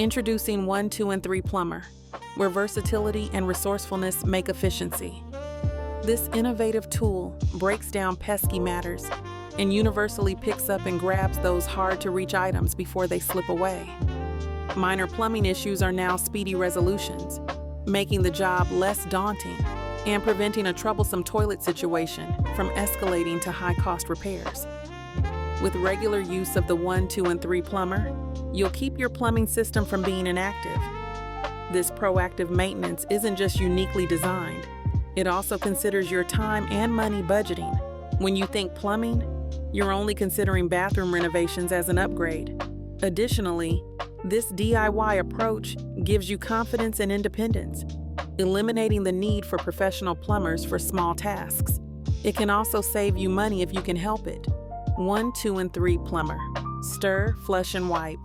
Introducing 1, 2, and 3 Plumber, where versatility and resourcefulness make efficiency. This innovative tool breaks down pesky matters and universally picks up and grabs those hard-to-reach items before they slip away. Minor plumbing issues are now speedy resolutions, making the job less daunting and preventing a troublesome toilet situation from escalating to high-cost repairs. With regular use of the 1, 2, and 3 Plumber, you'll keep your plumbing system from being inactive. This proactive maintenance isn't just uniquely designed, it also considers your time and money budgeting. When you think plumbing, you're only considering bathroom renovations as an upgrade. Additionally, this DIY approach gives you confidence and independence, eliminating the need for professional plumbers for small tasks. It can also save you money if you can help it. 1, 2, and 3 Plumber. Stir, flush, and wipe.